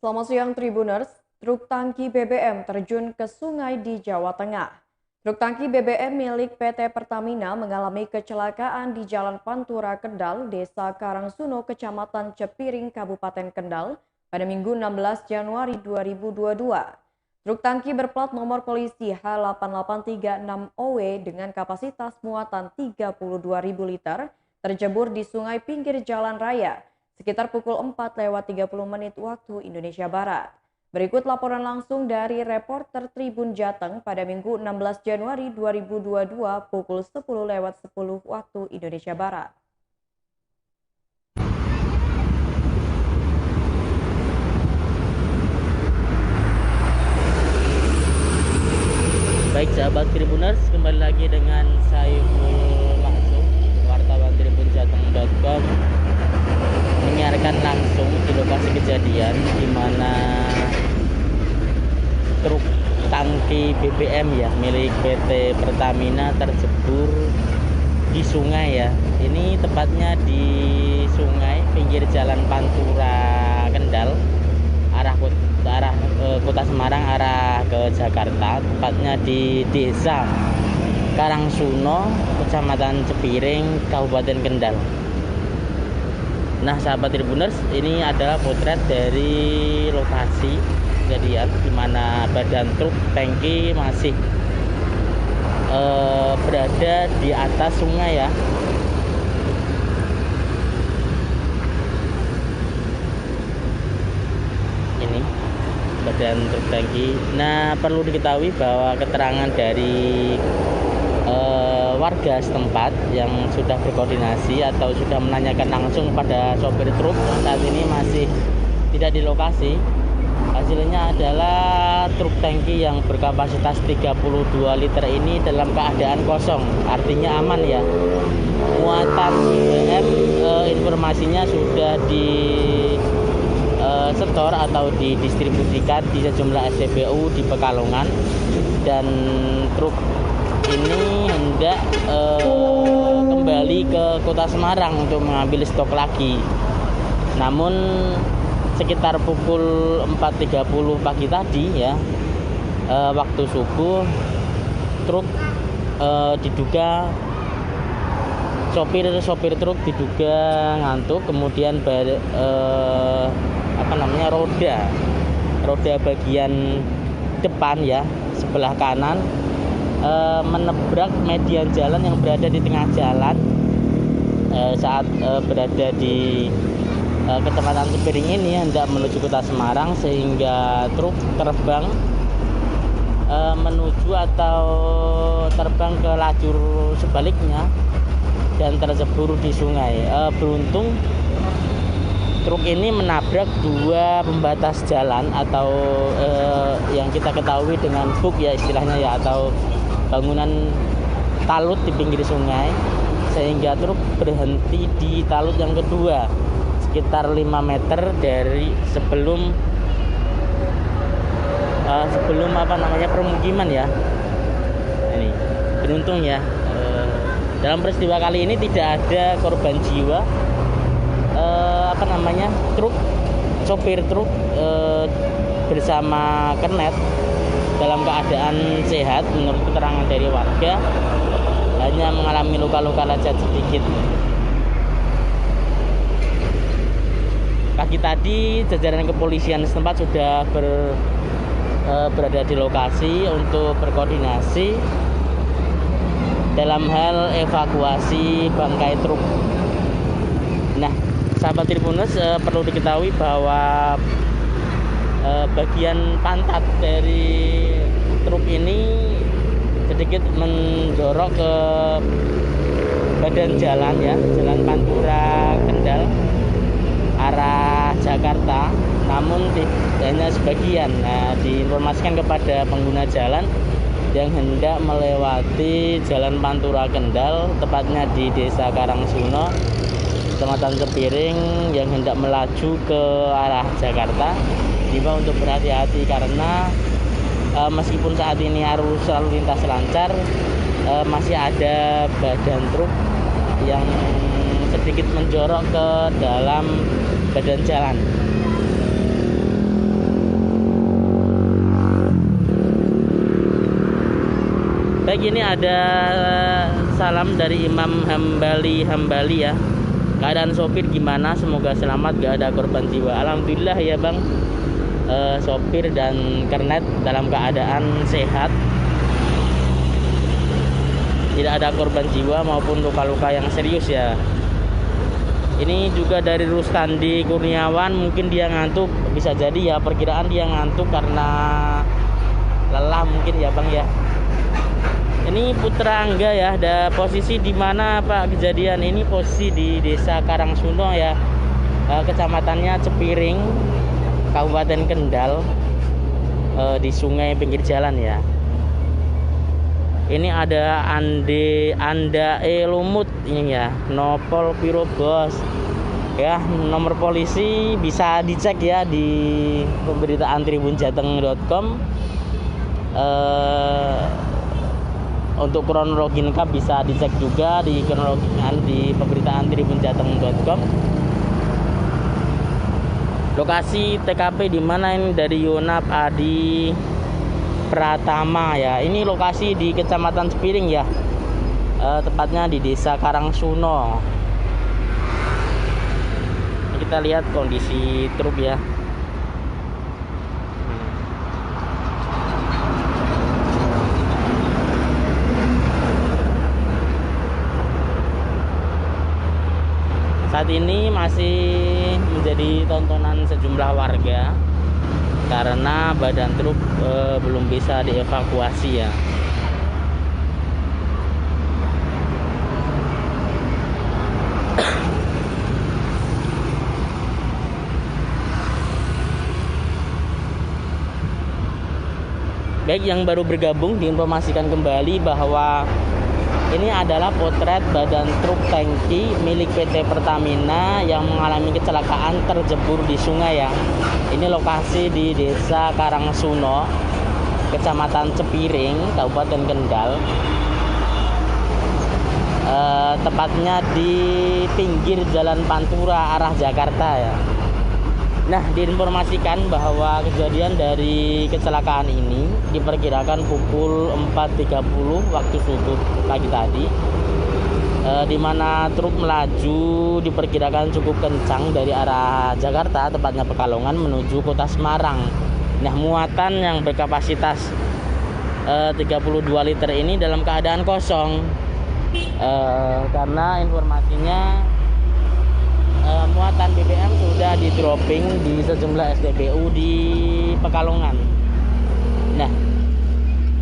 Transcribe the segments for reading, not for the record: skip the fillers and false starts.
Selamat siang Tribuners, truk tangki BBM terjun ke sungai di Jawa Tengah. Truk tangki BBM milik PT Pertamina mengalami kecelakaan di Jalan Pantura Kendal, Desa Karangsuno, Kecamatan Cepiring, Kabupaten Kendal pada Minggu 16 Januari 2022. Truk tangki berplat nomor polisi H8836OW dengan kapasitas muatan 32.000 liter terjebur di sungai pinggir jalan raya sekitar pukul 4:30 waktu Indonesia Barat. Berikut laporan langsung dari reporter Tribun Jateng pada Minggu 16 Januari 2022 pukul 10:10 waktu Indonesia Barat. Baik sahabat Tribuners, kembali lagi dengan Saiful Maksum, wartawan tribunjateng.com, menyiarkan langsung di lokasi kejadian di mana truk tangki BBM ya milik PT Pertamina terjebur di sungai ya. Ini tepatnya di sungai pinggir Jalan Pantura Kendal arah Kota Semarang arah ke Jakarta, tepatnya di Desa Karangsuno, Kecamatan Cepiring, Kabupaten Kendal. Nah, sahabat Tribuners, ini adalah potret dari lokasi kejadian di mana badan truk tangki masih berada di atas sungai ya. Ini badan truk tangki. Nah, perlu diketahui bahwa keterangan dari warga setempat yang sudah berkoordinasi atau sudah menanyakan langsung pada sopir truk yang saat ini masih tidak di lokasi. Hasilnya adalah truk tangki yang berkapasitas 32 liter ini dalam keadaan kosong, artinya aman ya. Muatan BBM informasinya sudah di setor atau didistribusikan di sejumlah SPBU di Pekalongan, dan truk ini hendak kembali ke Kota Semarang untuk mengambil stok lagi. Namun sekitar pukul 4.30 pagi tadi ya, waktu subuh, truk diduga sopir truk diduga ngantuk, kemudian roda bagian depan ya sebelah kanan menabrak median jalan yang berada di tengah jalan saat berada di Kecamatan Cepiring ini hendak menuju Kota Semarang, sehingga truk terbang menuju atau terbang ke lajur sebaliknya dan terjebur di sungai. Beruntung truk ini menabrak dua pembatas jalan atau yang kita ketahui dengan buk ya istilahnya ya, atau bangunan talut di pinggir sungai, sehingga truk berhenti di talut yang kedua sekitar 5 meter dari sebelum permukiman ya. Ini beruntung ya, dalam peristiwa kali ini tidak ada korban jiwa. Sopir truk bersama kernet dalam keadaan sehat menurut keterangan dari warga, hanya mengalami luka-luka lecet sedikit. Pagi tadi jajaran kepolisian setempat sudah berada di lokasi untuk berkoordinasi dalam hal evakuasi bangkai truk. Nah, sahabat Tribuners, perlu diketahui bahwa bagian pantat dari truk ini sedikit mendorok ke badan jalan ya, Jalan Pantura Kendal arah Jakarta, namun hanya sebagian. Nah, diinformasikan kepada pengguna jalan yang hendak melewati Jalan Pantura Kendal, tepatnya di Desa Karangsuno, Kecamatan Cepiring, yang hendak melaju ke arah Jakarta, diimbau untuk berhati-hati karena meskipun saat ini arus lalu lintas lancar, masih ada badan truk yang sedikit menjorok ke dalam badan jalan. Baik, ini ada salam dari Imam Hambali ya. Keadaan sopir gimana? Semoga selamat, gak ada korban jiwa. Alhamdulillah ya bang, sopir dan kernet dalam keadaan sehat, tidak ada korban jiwa maupun luka-luka yang serius ya. Ini juga dari Rustandi Kurniawan, mungkin dia ngantuk, bisa jadi ya, perkiraan dia ngantuk karena lelah mungkin ya bang ya. Ini Putra Angga ya, ada posisi di mana Pak kejadian ini? Posisi di Desa Karangsuno ya, kecamatannya Cepiring, Kabupaten Kendal, di sungai pinggir jalan ya. Ini ada Anda Lumut ini ya, Nopol Piro Bos ya, nomor polisi bisa dicek ya di pemberitaan tribunjateng.com. Untuk kronologi lengkap bisa dicek juga di pemberitaan tribunjateng.com. Lokasi TKP di mana ini? Dari Yonap Adi Pratama ya. Ini lokasi di Kecamatan Cepiring ya, tepatnya di Desa Karangsuno. Kita lihat kondisi truk ya. Saat ini masih menjadi tontonan sejumlah warga karena badan truk belum bisa dievakuasi ya. Baik, yang baru bergabung diinformasikan kembali bahwa ini adalah potret badan truk tangki milik PT Pertamina yang mengalami kecelakaan terjebur di sungai ya. Ini lokasi di Desa Karangsuno, Kecamatan Cepiring, Kabupaten Kendal. Tepatnya di pinggir Jalan Pantura arah Jakarta ya. Nah, diinformasikan bahwa kejadian dari kecelakaan ini diperkirakan pukul 4.30 waktu subuh pagi tadi, di mana truk melaju diperkirakan cukup kencang dari arah Jakarta, tepatnya Pekalongan, menuju kota Semarang. Nah, muatan yang berkapasitas 32 liter ini dalam keadaan kosong, karena informasinya muatan BBM sudah di dropping di sejumlah SPBU di Pekalongan. Nah,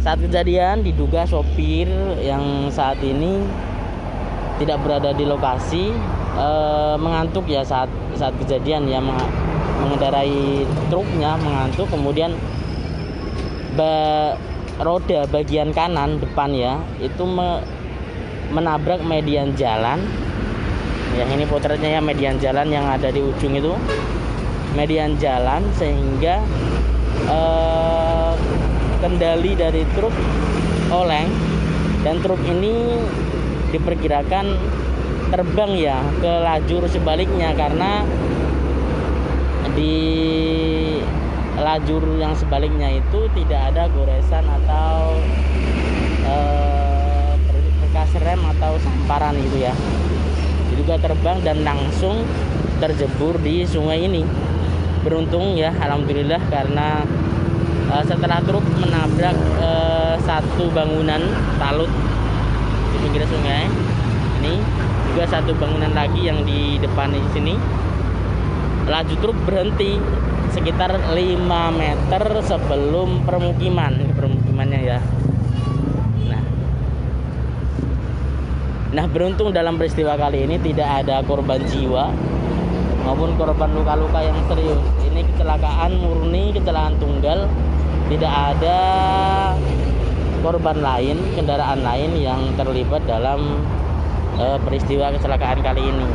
saat kejadian diduga sopir yang saat ini tidak berada di lokasi mengantuk ya saat kejadian ya, mengendarai truknya mengantuk, kemudian roda bagian kanan depan ya itu menabrak median jalan. Yang ini potretnya ya, median jalan yang ada di ujung itu, median jalan, sehingga kendali dari truk oleng, dan truk ini diperkirakan terbang ya ke lajur sebaliknya, karena di lajur yang sebaliknya itu tidak ada goresan atau bekas rem atau samparan gitu ya. Juga terbang dan langsung terjebur di sungai ini. Beruntung ya, alhamdulillah, karena setelah truk menabrak satu bangunan talut di pinggir sungai ini, juga satu bangunan lagi yang di depan di sini, laju truk berhenti sekitar 5 meter sebelum permukimannya ya. Nah, beruntung dalam peristiwa kali ini tidak ada korban jiwa maupun korban luka-luka yang serius. Ini kecelakaan murni, kecelakaan tunggal, tidak ada korban lain, kendaraan lain yang terlibat dalam peristiwa kecelakaan kali ini.